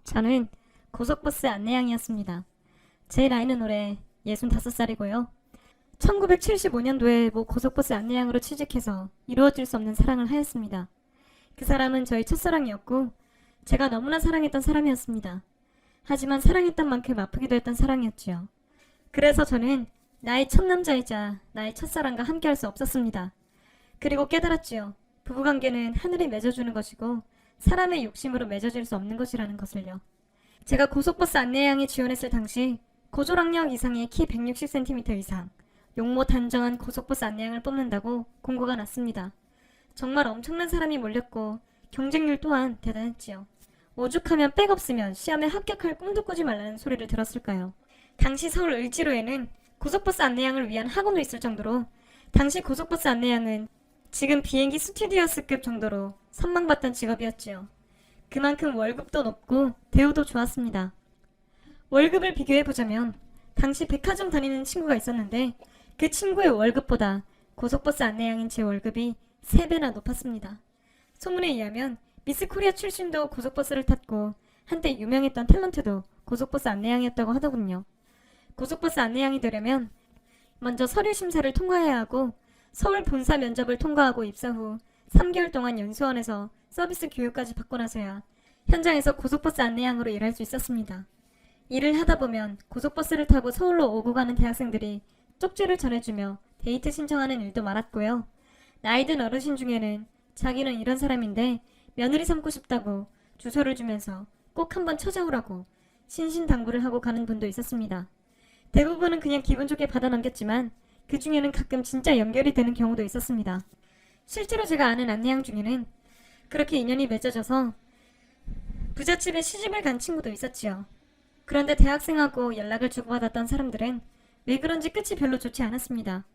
저는 고속버스 안내양이었습니다. 제 나이는 올해 65살이고요. 1975년도에 모 고속버스 안내양으로 취직해서 이루어질 수 없는 사랑을 하였습니다. 그 사람은 저의 첫사랑이었고 제가 너무나 사랑했던 사람이었습니다. 하지만 사랑했던 만큼 아프기도 했던 사랑이었지요. 그래서 저는 나의 첫 남자이자 나의 첫사랑과 함께할 수 없었습니다. 그리고 깨달았지요. 부부관계는 하늘이 맺어주는 것이고 사람의 욕심으로 맺어질 수 없는 것이라는 것을요. 제가 고속버스 안내양에 지원했을 당시 고졸학력 이상의 키 160cm 이상, 용모 단정한 고속버스 안내양을 뽑는다고 공고가 났습니다. 정말 엄청난 사람이 몰렸고 경쟁률 또한 대단했지요. 오죽하면 백 없으면 시험에 합격할 꿈도 꾸지 말라는 소리를 들었을까요? 당시 서울 을지로에는 고속버스 안내양을 위한 학원도 있을 정도로 당시 고속버스 안내양은 지금 비행기 스튜디오스급 정도로 선망받던 직업이었지요. 그만큼 월급도 높고 대우도 좋았습니다. 월급을 비교해보자면 당시 백화점 다니는 친구가 있었는데 그 친구의 월급보다 고속버스 안내양인 제 월급이 3배나 높았습니다. 소문에 의하면 미스 코리아 출신도 고속버스를 탔고 한때 유명했던 탤런트도 고속버스 안내양이었다고 하더군요. 고속버스 안내양이 되려면 먼저 서류 심사를 통과해야 하고 서울 본사 면접을 통과하고 입사 후 3개월 동안 연수원에서 서비스 교육까지 받고 나서야 현장에서 고속버스 안내양으로 일할 수 있었습니다. 일을 하다 보면 고속버스를 타고 서울로 오고 가는 대학생들이 쪽지를 전해주며 데이트 신청하는 일도 많았고요. 나이든 어르신 중에는 자기는 이런 사람인데 며느리 삼고 싶다고 주소를 주면서 꼭 한번 찾아오라고 신신당부를 하고 가는 분도 있었습니다. 대부분은 그냥 기분 좋게 받아 넘겼지만 그 중에는 가끔 진짜 연결이 되는 경우도 있었습니다. 실제로 제가 아는 안내양 중에는 그렇게 인연이 맺어져서 부잣집에 시집을 간 친구도 있었지요. 그런데 대학생하고 연락을 주고받았던 사람들은 왜 그런지 끝이 별로 좋지 않았습니다.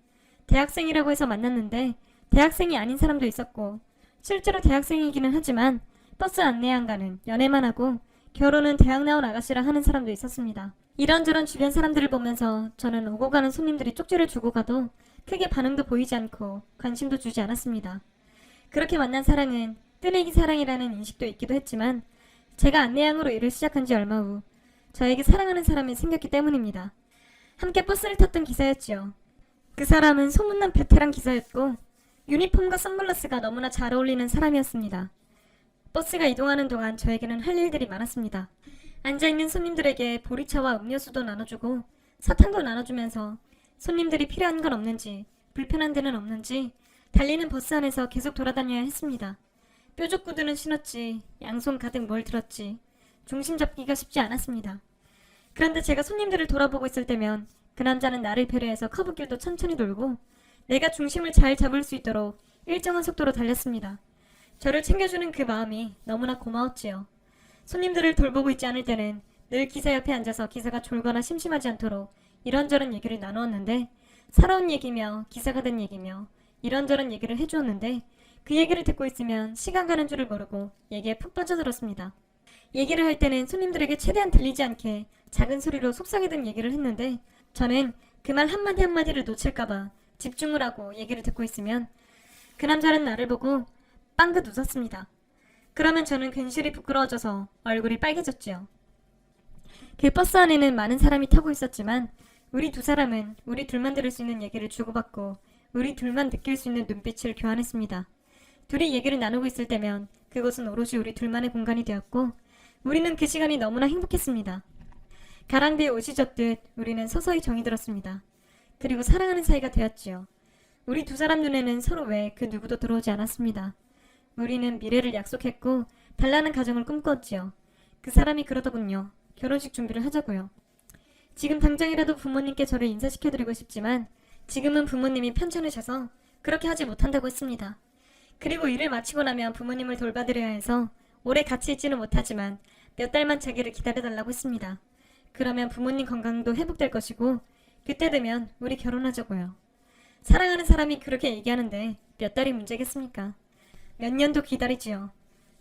대학생이라고 해서 만났는데 대학생이 아닌 사람도 있었고 실제로 대학생이기는 하지만 버스 안내양과는 연애만 하고 결혼은 대학 나온 아가씨라 하는 사람도 있었습니다. 이런저런 주변 사람들을 보면서 저는 오고 가는 손님들이 쪽지를 주고 가도 크게 반응도 보이지 않고 관심도 주지 않았습니다. 그렇게 만난 사랑은 뜨내기 사랑이라는 인식도 있기도 했지만 제가 안내양으로 일을 시작한 지 얼마 후 저에게 사랑하는 사람이 생겼기 때문입니다. 함께 버스를 탔던 기사였지요. 그 사람은 소문난 베테랑 기사였고 유니폼과 선글라스가 너무나 잘 어울리는 사람이었습니다. 버스가 이동하는 동안 저에게는 할 일들이 많았습니다. 앉아있는 손님들에게 보리차와 음료수도 나눠주고 사탕도 나눠주면서 손님들이 필요한 건 없는지 불편한 데는 없는지 달리는 버스 안에서 계속 돌아다녀야 했습니다. 뾰족 구두는 신었지 양손 가득 뭘 들었지 중심 잡기가 쉽지 않았습니다. 그런데 제가 손님들을 돌아보고 있을 때면 그 남자는 나를 배려해서 커브길도 천천히 돌고 내가 중심을 잘 잡을 수 있도록 일정한 속도로 달렸습니다. 저를 챙겨주는 그 마음이 너무나 고마웠지요. 손님들을 돌보고 있지 않을 때는 늘 기사 옆에 앉아서 기사가 졸거나 심심하지 않도록 이런저런 얘기를 나누었는데 살아온 얘기며 기사가 된 얘기며 이런저런 얘기를 해주었는데 그 얘기를 듣고 있으면 시간 가는 줄을 모르고 얘기에 푹 빠져들었습니다. 얘기를 할 때는 손님들에게 최대한 들리지 않게 작은 소리로 속삭이던 얘기를 했는데 저는 그 말 한마디 한마디를 놓칠까봐 집중을 하고 얘기를 듣고 있으면 그 남자는 나를 보고 빵긋 웃었습니다. 그러면 저는 괜시리 부끄러워져서 얼굴이 빨개졌지요. 그 버스 안에는 많은 사람이 타고 있었지만 우리 두 사람은 우리 둘만 들을 수 있는 얘기를 주고받고 우리 둘만 느낄 수 있는 눈빛을 교환했습니다. 둘이 얘기를 나누고 있을 때면 그곳은 오롯이 우리 둘만의 공간이 되었고 우리는 그 시간이 너무나 행복했습니다. 가랑비에 옷이 젖듯 우리는 서서히 정이 들었습니다. 그리고 사랑하는 사이가 되었지요. 우리 두 사람 눈에는 서로 외에 그 누구도 들어오지 않았습니다. 우리는 미래를 약속했고 달라는 가정을 꿈꿨지요. 그 사람이 그러더군요. 결혼식 준비를 하자고요. 지금 당장이라도 부모님께 저를 인사시켜드리고 싶지만 지금은 부모님이 편찮으셔서 그렇게 하지 못한다고 했습니다. 그리고 일을 마치고 나면 부모님을 돌봐드려야 해서 오래 같이 있지는 못하지만 몇 달만 자기를 기다려달라고 했습니다. 그러면 부모님 건강도 회복될 것이고 그때 되면 우리 결혼하자고요. 사랑하는 사람이 그렇게 얘기하는데 몇 달이 문제겠습니까? 몇 년도 기다리지요.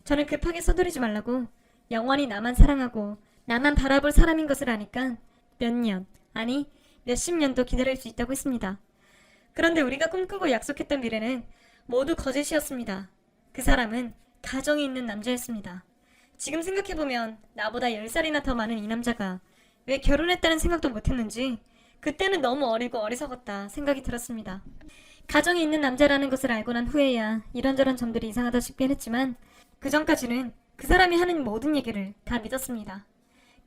저는 급하게 서두르지 말라고 영원히 나만 사랑하고 나만 바라볼 사람인 것을 아니까 몇 년, 아니 몇십 년도 기다릴 수 있다고 했습니다. 그런데 우리가 꿈꾸고 약속했던 미래는 모두 거짓이었습니다. 그 사람은 가정이 있는 남자였습니다. 지금 생각해보면 나보다 10살이나 더 많은 이 남자가 왜 결혼했다는 생각도 못했는지 그때는 너무 어리고 어리석었다 생각이 들었습니다. 가정이 있는 남자라는 것을 알고 난 후에야 이런저런 점들이 이상하다 싶긴 했지만 그 전까지는 그 사람이 하는 모든 얘기를 다 믿었습니다.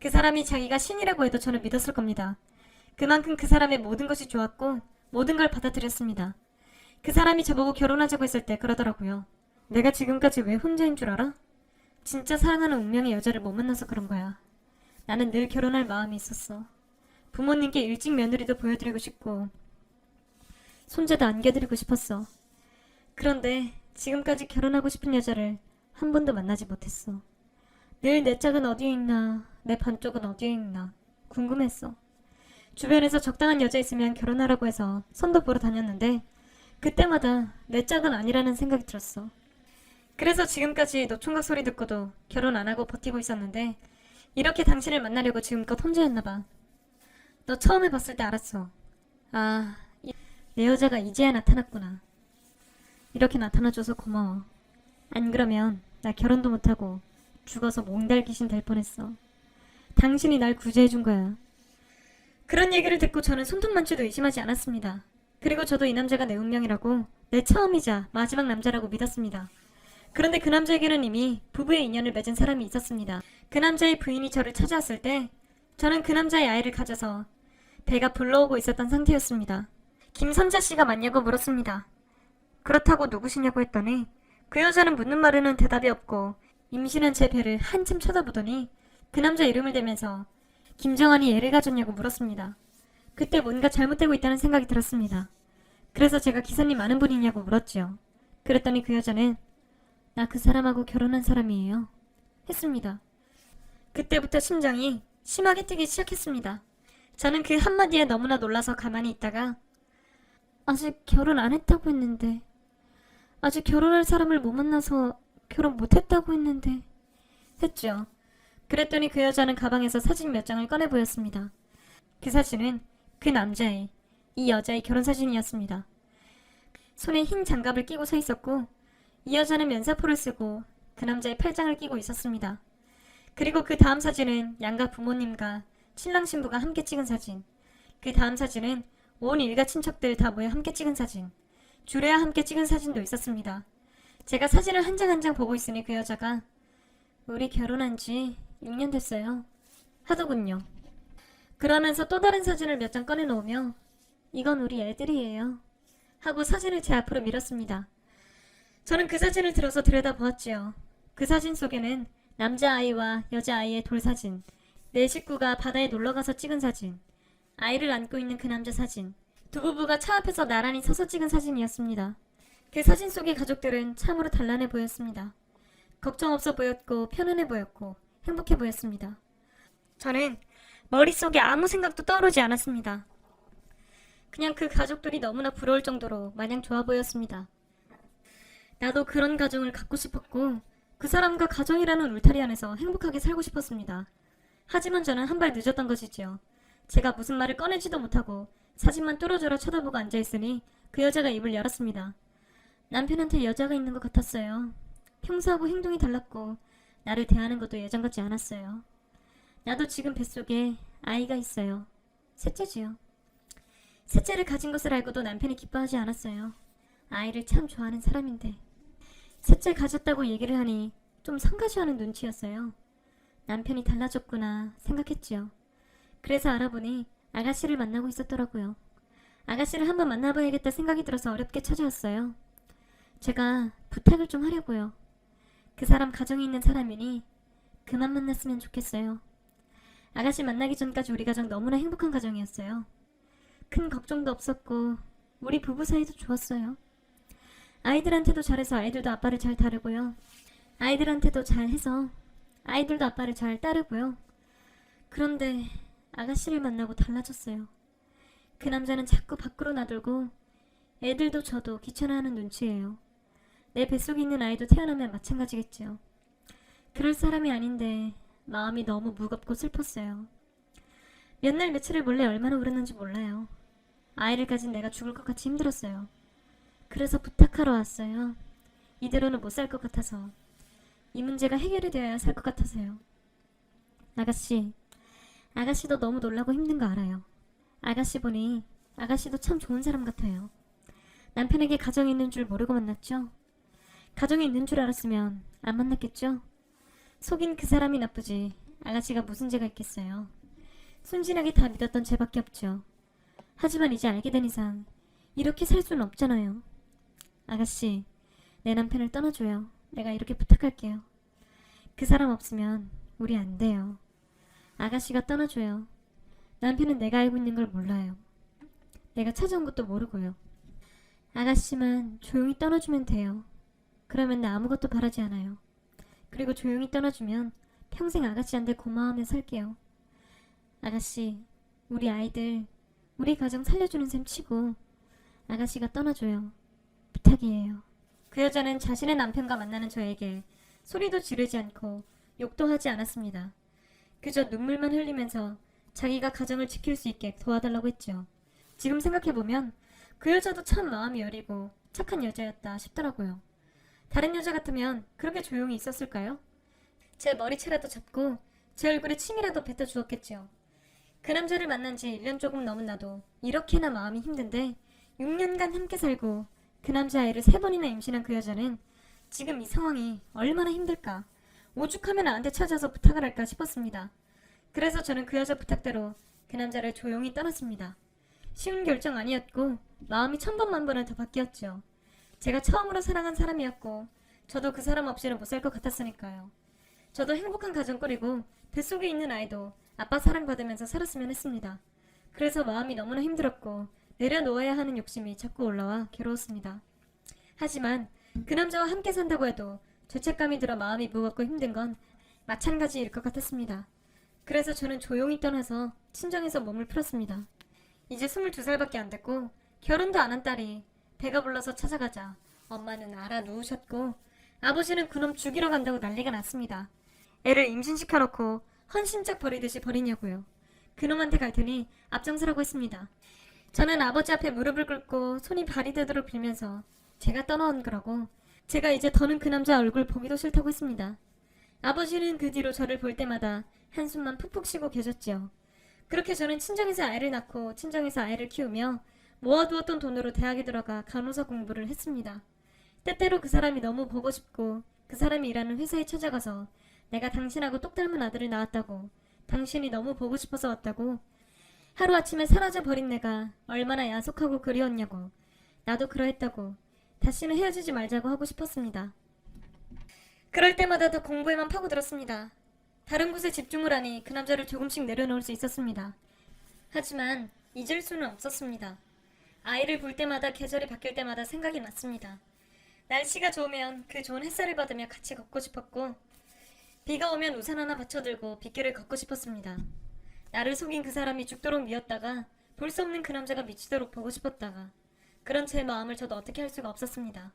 그 사람이 자기가 신이라고 해도 저는 믿었을 겁니다. 그만큼 그 사람의 모든 것이 좋았고 모든 걸 받아들였습니다. 그 사람이 저보고 결혼하자고 했을 때 그러더라고요. 내가 지금까지 왜 혼자인 줄 알아? 진짜 사랑하는 운명의 여자를 못 만나서 그런 거야. 나는 늘 결혼할 마음이 있었어. 부모님께 일찍 며느리도 보여드리고 싶고 손자도 안겨드리고 싶었어. 그런데 지금까지 결혼하고 싶은 여자를 한 번도 만나지 못했어. 늘 내 짝은 어디에 있나, 내 반쪽은 어디에 있나 궁금했어. 주변에서 적당한 여자 있으면 결혼하라고 해서 손도 보러 다녔는데 그때마다 내 짝은 아니라는 생각이 들었어. 그래서 지금까지 노총각 소리 듣고도 결혼 안 하고 버티고 있었는데 이렇게 당신을 만나려고 지금껏 혼자였나봐. 너 처음에 봤을 때 알았어. 아, 내 여자가 이제야 나타났구나. 이렇게 나타나줘서 고마워. 안 그러면 나 결혼도 못하고 죽어서 몽달 귀신 될 뻔했어. 당신이 날 구제해준 거야. 그런 얘기를 듣고 저는 손톱만추도 의심하지 않았습니다. 그리고 저도 이 남자가 내 운명이라고, 내 처음이자 마지막 남자라고 믿었습니다. 그런데 그 남자에게는 이미 부부의 인연을 맺은 사람이 있었습니다. 그 남자의 부인이 저를 찾아왔을 때 저는 그 남자의 아이를 가져서 배가 불러오고 있었던 상태였습니다. 김선자 씨가 맞냐고 물었습니다. 그렇다고 누구시냐고 했더니 그 여자는 묻는 말에는 대답이 없고 임신한 제 배를 한참 쳐다보더니 그 남자 이름을 대면서 김정환이 애를 가졌냐고 물었습니다. 그때 뭔가 잘못되고 있다는 생각이 들었습니다. 그래서 제가 기사님 아는 분이냐고 물었지요. 그랬더니 그 여자는 나 그 사람하고 결혼한 사람이에요 했습니다. 그때부터 심장이 심하게 뛰기 시작했습니다. 저는 그 한마디에 너무나 놀라서 가만히 있다가 아직 결혼 안 했다고 했는데, 아직 결혼할 사람을 못 만나서 결혼 못 했다고 했는데 했죠. 그랬더니 그 여자는 가방에서 사진 몇 장을 꺼내 보였습니다. 그 사진은 그 남자의, 이 여자의 결혼 사진이었습니다. 손에 흰 장갑을 끼고 서 있었고 이 여자는 면사포를 쓰고 그 남자의 팔짱을 끼고 있었습니다. 그리고 그 다음 사진은 양가 부모님과 신랑 신부가 함께 찍은 사진, 그 다음 사진은 온 일가 친척들 다 모여 함께 찍은 사진, 주례와 함께 찍은 사진도 있었습니다. 제가 사진을 한 장 한 장 보고 있으니 그 여자가 우리 결혼한 지 6년 됐어요 하더군요. 그러면서 또 다른 사진을 몇 장 꺼내놓으며 이건 우리 애들이에요 하고 사진을 제 앞으로 밀었습니다. 저는 그 사진을 들어서 들여다보았지요. 그 사진 속에는 남자아이와 여자아이의 돌사진, 네 식구가 바다에 놀러가서 찍은 사진, 아이를 안고 있는 그 남자 사진, 두 부부가 차 앞에서 나란히 서서 찍은 사진이었습니다. 그 사진 속의 가족들은 참으로 단란해 보였습니다. 걱정 없어 보였고 편안해 보였고 행복해 보였습니다. 저는 머릿속에 아무 생각도 떠오르지 않았습니다. 그냥 그 가족들이 너무나 부러울 정도로 마냥 좋아 보였습니다. 나도 그런 가정을 갖고 싶었고 그 사람과 가정이라는 울타리 안에서 행복하게 살고 싶었습니다. 하지만 저는 한 발 늦었던 것이지요. 제가 무슨 말을 꺼내지도 못하고 사진만 뚫어져라 쳐다보고 앉아있으니 그 여자가 입을 열었습니다. 남편한테 여자가 있는 것 같았어요. 평소하고 행동이 달랐고 나를 대하는 것도 예전 같지 않았어요. 나도 지금 뱃속에 아이가 있어요. 셋째지요. 셋째를 가진 것을 알고도 남편이 기뻐하지 않았어요. 아이를 참 좋아하는 사람인데. 셋째 가졌다고 얘기를 하니 좀 성가시하는 눈치였어요. 남편이 달라졌구나 생각했지요. 그래서 알아보니 아가씨를 만나고 있었더라고요. 아가씨를 한번 만나봐야겠다 생각이 들어서 어렵게 찾아왔어요. 제가 부탁을 좀 하려고요. 그 사람 가정이 있는 사람이니 그만 만났으면 좋겠어요. 아가씨 만나기 전까지 우리 가정 너무나 행복한 가정이었어요. 큰 걱정도 없었고 우리 부부 사이도 좋았어요. 아이들한테도 잘해서 아이들도 아빠를 잘 다루고요. 아이들한테도 잘해서 아이들도 아빠를 잘 따르고요. 그런데 아가씨를 만나고 달라졌어요. 그 남자는 자꾸 밖으로 나돌고 애들도 저도 귀찮아하는 눈치예요. 내 뱃속에 있는 아이도 태어나면 마찬가지겠지요. 그럴 사람이 아닌데 마음이 너무 무겁고 슬펐어요. 몇 날 며칠을 몰래 얼마나 울었는지 몰라요. 아이를 가진 내가 죽을 것 같이 힘들었어요. 그래서 부탁하러 왔어요. 이대로는 못 살 것 같아서. 이 문제가 해결이 되어야 살 것 같아서요. 아가씨도 너무 놀라고 힘든 거 알아요. 아가씨 보니 아가씨도 참 좋은 사람 같아요. 남편에게 가정이 있는 줄 모르고 만났죠? 가정이 있는 줄 알았으면 안 만났겠죠? 속인 그 사람이 나쁘지 아가씨가 무슨 죄가 있겠어요. 순진하게 다 믿었던 죄밖에 없죠. 하지만 이제 알게 된 이상 이렇게 살 수는 없잖아요. 아가씨, 내 남편을 떠나줘요. 내가 이렇게 부탁할게요. 그 사람 없으면 우리 안 돼요. 아가씨가 떠나줘요. 남편은 내가 알고 있는 걸 몰라요. 내가 찾아온 것도 모르고요. 아가씨만 조용히 떠나주면 돼요. 그러면 나 아무것도 바라지 않아요. 그리고 조용히 떠나주면 평생 아가씨한테 고마워하며 살게요. 아가씨, 우리 아이들, 우리 가정 살려주는 셈 치고 아가씨가 떠나줘요. 부탁이에요. 그 여자는 자신의 남편과 만나는 저에게 소리도 지르지 않고 욕도 하지 않았습니다. 그저 눈물만 흘리면서 자기가 가정을 지킬 수 있게 도와달라고 했죠. 지금 생각해보면 그 여자도 참 마음이 여리고 착한 여자였다 싶더라고요. 다른 여자 같으면 그렇게 조용히 있었을까요? 제 머리채라도 잡고 제 얼굴에 침이라도 뱉어 주었겠죠. 그 남자를 만난 지 1년 조금 넘은 나도 이렇게나 마음이 힘든데 6년간 함께 살고 그 남자아이를 3번이나 임신한 그 여자는 지금 이 상황이 얼마나 힘들까. 오죽하면 나한테 찾아서 부탁을 할까 싶었습니다. 그래서 저는 그 여자 부탁대로 그 남자를 조용히 떠났습니다. 쉬운 결정 아니었고 마음이 천번만번은 더 바뀌었죠. 제가 처음으로 사랑한 사람이었고 저도 그 사람 없이는 못 살 것 같았으니까요. 저도 행복한 가정 꾸리고 뱃속에 있는 아이도 아빠 사랑받으면서 살았으면 했습니다. 그래서 마음이 너무나 힘들었고 내려놓아야 하는 욕심이 자꾸 올라와 괴로웠습니다. 하지만 그 남자와 함께 산다고 해도 죄책감이 들어 마음이 무겁고 힘든 건 마찬가지일 것 같았습니다. 그래서 저는 조용히 떠나서 친정에서 몸을 풀었습니다. 이제 22살밖에 안 됐고 결혼도 안 한 딸이 배가 불러서 찾아가자 엄마는 알아 누우셨고 아버지는 그놈 죽이러 간다고 난리가 났습니다. 애를 임신시켜놓고 헌신짝 버리듯이 버리냐고요. 그놈한테 갈 테니 앞장서라고 했습니다. 저는 아버지 앞에 무릎을 꿇고 손이 발이 되도록 빌면서 제가 떠나온 거라고 제가 이제 더는 그 남자 얼굴 보기도 싫다고 했습니다. 아버지는 그 뒤로 저를 볼 때마다 한숨만 푹푹 쉬고 계셨지요. 그렇게 저는 친정에서 아이를 낳고 친정에서 아이를 키우며 모아두었던 돈으로 대학에 들어가 간호사 공부를 했습니다. 때때로 그 사람이 너무 보고 싶고 그 사람이 일하는 회사에 찾아가서 내가 당신하고 똑 닮은 아들을 낳았다고 당신이 너무 보고 싶어서 왔다고 하루아침에 사라져버린 내가 얼마나 야속하고 그리웠냐고 나도 그러했다고 다시는 헤어지지 말자고 하고 싶었습니다. 그럴 때마다 더 공부에만 파고들었습니다. 다른 곳에 집중을 하니 그 남자를 조금씩 내려놓을 수 있었습니다. 하지만 잊을 수는 없었습니다. 아이를 볼 때마다 계절이 바뀔 때마다 생각이 났습니다. 날씨가 좋으면 그 좋은 햇살을 받으며 같이 걷고 싶었고 비가 오면 우산 하나 받쳐들고 빗길을 걷고 싶었습니다. 나를 속인 그 사람이 죽도록 미웠다가 볼 수 없는 그 남자가 미치도록 보고 싶었다가 그런 제 마음을 저도 어떻게 할 수가 없었습니다.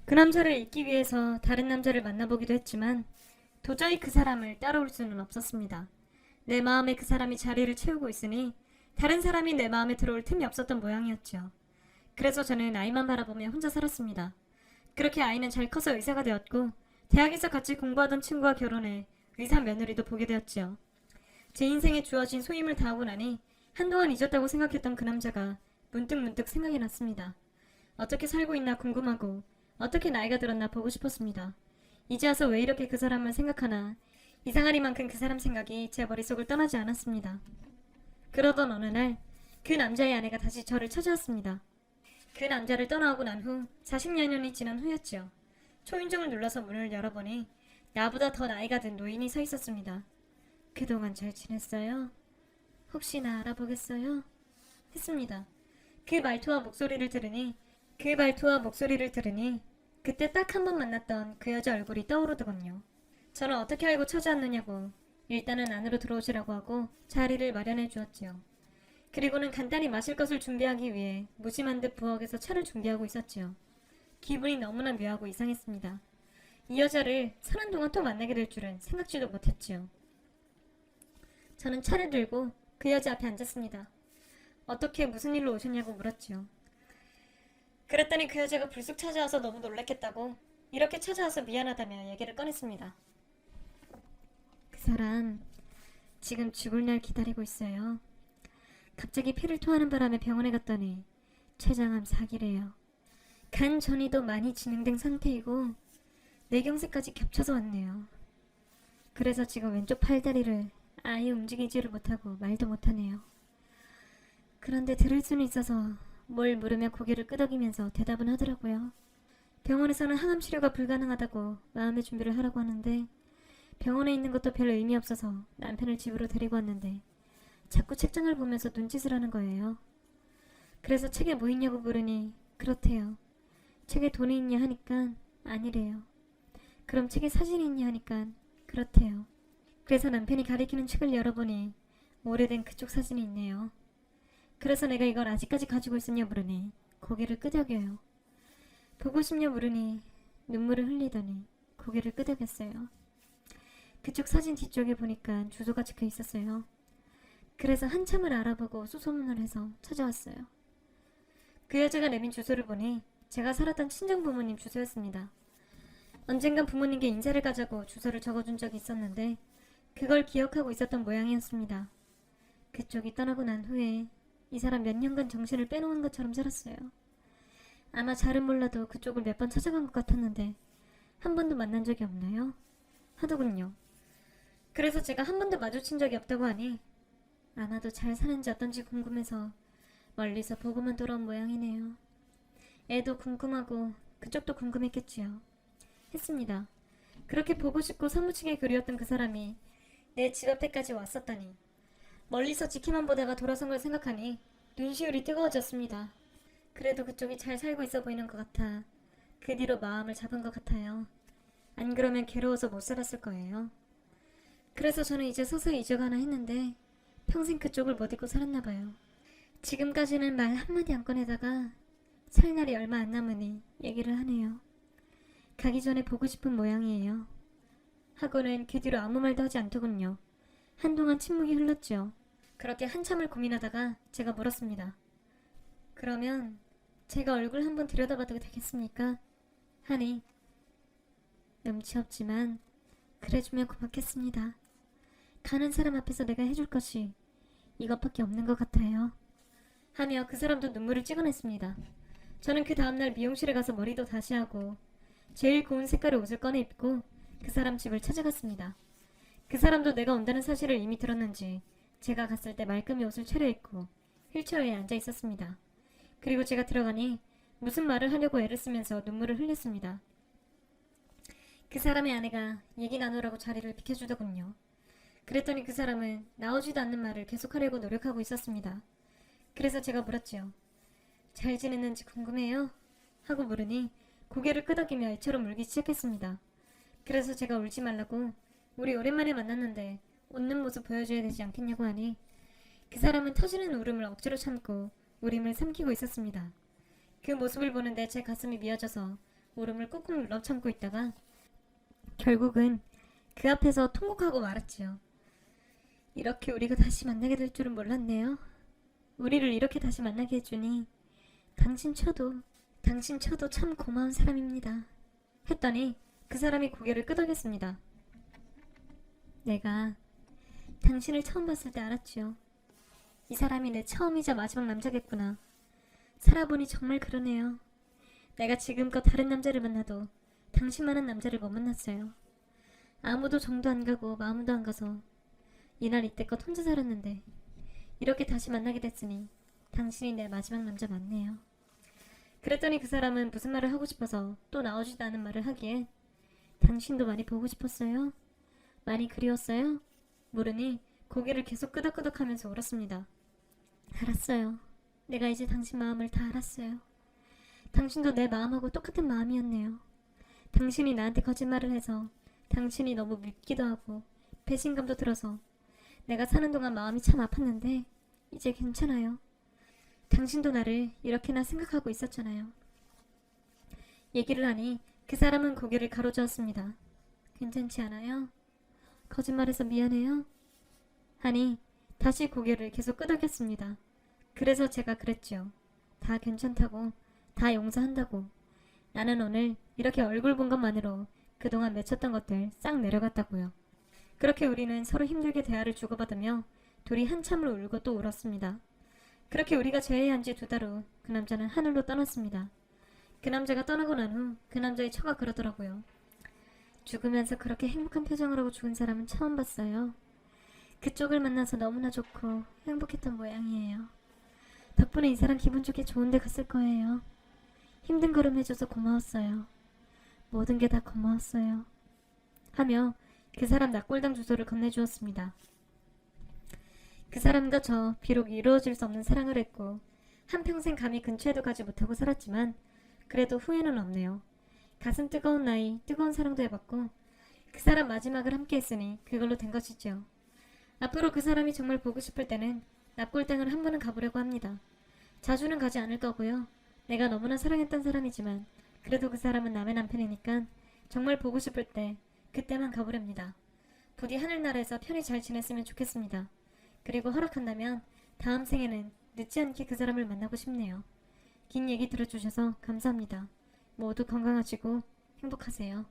그 남자를 잊기 위해서 다른 남자를 만나보기도 했지만 도저히 그 사람을 따라올 수는 없었습니다. 내 마음에 그 사람이 자리를 채우고 있으니 다른 사람이 내 마음에 들어올 틈이 없었던 모양이었죠. 그래서 저는 아이만 바라보며 혼자 살았습니다. 그렇게 아이는 잘 커서 의사가 되었고 대학에서 같이 공부하던 친구와 결혼해 의사 며느리도 보게 되었지요. 제 인생에 주어진 소임을 다하고 나니 한동안 잊었다고 생각했던 그 남자가 문득 생각이 났습니다. 어떻게 살고 있나 궁금하고 어떻게 나이가 들었나 보고 싶었습니다. 이제 와서 왜 이렇게 그 사람을 생각하나 이상하리만큼 그 사람 생각이 제 머릿속을 떠나지 않았습니다. 그러던 어느 날 그 남자의 아내가 다시 저를 찾아왔습니다. 그 남자를 떠나오고 난 후 40여 년이 지난 후였죠. 초인종을 눌러서 문을 열어보니 나보다 더 나이가 든 노인이 서 있었습니다. 그동안 잘 지냈어요? 혹시 나 알아보겠어요? 했습니다. 그 말투와 목소리를 들으니 그때 딱 한 번 만났던 그 여자 얼굴이 떠오르더군요. 저는 어떻게 알고 찾아왔느냐고 일단은 안으로 들어오시라고 하고 자리를 마련해 주었지요. 그리고는 간단히 마실 것을 준비하기 위해 무심한 듯 부엌에서 차를 준비하고 있었지요. 기분이 너무나 묘하고 이상했습니다. 이 여자를 사는 동안 또 만나게 될 줄은 생각지도 못했지요. 저는 차를 들고 그 여자 앞에 앉았습니다. 어떻게 무슨 일로 오셨냐고 물었지요. 그랬더니 그 여자가 불쑥 찾아와서 너무 놀랐겠다고 이렇게 찾아와서 미안하다며 얘기를 꺼냈습니다. 그 사람 지금 죽을 날 기다리고 있어요. 갑자기 피를 토하는 바람에 병원에 갔더니 췌장암 4기래요. 간 전이도 많이 진행된 상태이고 뇌경색까지 겹쳐서 왔네요. 그래서 지금 왼쪽 팔다리를 아예 움직이지를 못하고 말도 못하네요. 그런데 들을 수는 있어서 뭘 물으며 고개를 끄덕이면서 대답은 하더라고요. 병원에서는 항암 치료가 불가능하다고 마음의 준비를 하라고 하는데 병원에 있는 것도 별 의미 없어서 남편을 집으로 데리고 왔는데 자꾸 책장을 보면서 눈짓을 하는 거예요. 그래서 책에 뭐 있냐고 물으니 그렇대요. 책에 돈이 있냐 하니까 아니래요. 그럼 책에 사진이 있냐 하니까 그렇대요. 그래서 남편이 가리키는 책을 열어보니 오래된 그쪽 사진이 있네요. 그래서 내가 이걸 아직까지 가지고 있었냐 물으니 고개를 끄덕여요. 보고 싶냐 물으니 눈물을 흘리더니 고개를 끄덕였어요. 그쪽 사진 뒤쪽에 보니까 주소가 적혀 있었어요. 그래서 한참을 알아보고 수소문을 해서 찾아왔어요. 그 여자가 내민 주소를 보니 제가 살았던 친정 부모님 주소였습니다. 언젠간 부모님께 인사를 가자고 주소를 적어준 적이 있었는데 그걸 기억하고 있었던 모양이었습니다. 그쪽이 떠나고 난 후에 이 사람 몇 년간 정신을 빼놓은 것처럼 살았어요. 아마 잘은 몰라도 그쪽을 몇 번 찾아간 것 같았는데 한 번도 만난 적이 없나요? 하더군요. 그래서 제가 한 번도 마주친 적이 없다고 하니 아마도 잘 사는지 어떤지 궁금해서 멀리서 보고만 돌아온 모양이네요. 애도 궁금하고 그쪽도 궁금했겠지요. 했습니다. 그렇게 보고 싶고 사무치게 그리웠던 그 사람이 내 집 앞에까지 왔었다니. 멀리서 지키만 보다가 돌아선 걸 생각하니 눈시울이 뜨거워졌습니다. 그래도 그쪽이 잘 살고 있어 보이는 것 같아 그 뒤로 마음을 잡은 것 같아요. 안 그러면 괴로워서 못 살았을 거예요. 그래서 저는 이제 서서히 잊어가나 했는데 평생 그쪽을 못 잊고 살았나 봐요. 지금까지는 말 한마디 안 꺼내다가 살 날이 얼마 안 남으니 얘기를 하네요. 가기 전에 보고 싶은 모양이에요. 하고는 그 뒤로 아무 말도 하지 않더군요. 한동안 침묵이 흘렀죠. 그렇게 한참을 고민하다가 제가 물었습니다. 그러면 제가 얼굴 한번 들여다봐도 되겠습니까? 하니 염치 없지만 그래주면 고맙겠습니다. 가는 사람 앞에서 내가 해줄 것이 이것밖에 없는 것 같아요. 하며 그 사람도 눈물을 찍어냈습니다. 저는 그 다음날 미용실에 가서 머리도 다시 하고 제일 고운 색깔의 옷을 꺼내 입고 그 사람 집을 찾아갔습니다. 그 사람도 내가 온다는 사실을 이미 들었는지 제가 갔을 때 말끔히 옷을 차려입고 휠체어에 앉아 있었습니다. 그리고 제가 들어가니 무슨 말을 하려고 애를 쓰면서 눈물을 흘렸습니다. 그 사람의 아내가 얘기 나누라고 자리를 비켜주더군요. 그랬더니 그 사람은 나오지도 않는 말을 계속하려고 노력하고 있었습니다. 그래서 제가 물었지요. 잘 지냈는지 궁금해요? 하고 물으니 고개를 끄덕이며 애처럼 울기 시작했습니다. 그래서 제가 울지 말라고 우리 오랜만에 만났는데 웃는 모습 보여줘야 되지 않겠냐고 하니 그 사람은 터지는 울음을 억지로 참고 울음을 삼키고 있었습니다. 그 모습을 보는데 제 가슴이 미어져서 울음을 꾹꾹 눌러 참고 있다가 결국은 그 앞에서 통곡하고 말았지요. 이렇게 우리가 다시 만나게 될 줄은 몰랐네요. 우리를 이렇게 다시 만나게 해주니 당신 쳐도 참 고마운 사람입니다. 했더니 그 사람이 고개를 끄덕였습니다. 내가 당신을 처음 봤을 때 알았지요. 이 사람이 내 처음이자 마지막 남자겠구나. 살아보니 정말 그러네요. 내가 지금껏 다른 남자를 만나도 당신만한 남자를 못 만났어요. 아무도 정도 안 가고 마음도 안 가서 이날 이때껏 혼자 살았는데 이렇게 다시 만나게 됐으니 당신이 내 마지막 남자 맞네요. 그랬더니 그 사람은 무슨 말을 하고 싶어서 또 나오지도 않은 말을 하기에 당신도 많이 보고 싶었어요? 많이 그리웠어요? 물으니 고개를 계속 끄덕끄덕하면서 울었습니다. 알았어요. 내가 이제 당신 마음을 다 알았어요. 당신도 내 마음하고 똑같은 마음이었네요. 당신이 나한테 거짓말을 해서 당신이 너무 밉기도 하고 배신감도 들어서 내가 사는 동안 마음이 참 아팠는데 이제 괜찮아요. 당신도 나를 이렇게나 생각하고 있었잖아요. 얘기를 하니 그 사람은 고개를 가로저었습니다. 괜찮지 않아요? 거짓말해서 미안해요? 하니 다시 고개를 계속 끄덕였습니다. 그래서 제가 그랬죠. 다 괜찮다고, 다 용서한다고. 나는 오늘 이렇게 얼굴 본 것만으로 그동안 맺혔던 것들 싹 내려갔다고요. 그렇게 우리는 서로 힘들게 대화를 주고받으며 둘이 한참을 울고 또 울었습니다. 그렇게 우리가 재회한 지 2달 후 그 남자는 하늘로 떠났습니다. 그 남자가 떠나고 난 후 그 남자의 처가 그러더라고요. 죽으면서 그렇게 행복한 표정을 하고 죽은 사람은 처음 봤어요. 그쪽을 만나서 너무나 좋고 행복했던 모양이에요. 덕분에 이 사람 기분 좋게 좋은 데 갔을 거예요. 힘든 걸음 해줘서 고마웠어요. 모든 게 다 고마웠어요. 하며 그 사람 낙골당 주소를 건네주었습니다. 그 사람과 저 비록 이루어질 수 없는 사랑을 했고 한평생 감히 근처에도 가지 못하고 살았지만 그래도 후회는 없네요. 가슴 뜨거운 나이, 뜨거운 사랑도 해봤고 그 사람 마지막을 함께 했으니 그걸로 된 것이죠. 앞으로 그 사람이 정말 보고 싶을 때는 납골당을 한 번은 가보려고 합니다. 자주는 가지 않을 거고요. 내가 너무나 사랑했던 사람이지만 그래도 그 사람은 남의 남편이니까 정말 보고 싶을 때 그때만 가보렵니다. 부디 하늘나라에서 편히 잘 지냈으면 좋겠습니다. 그리고 허락한다면 다음 생에는 늦지 않게 그 사람을 만나고 싶네요. 긴 얘기 들어주셔서 감사합니다. 모두 건강하시고 행복하세요.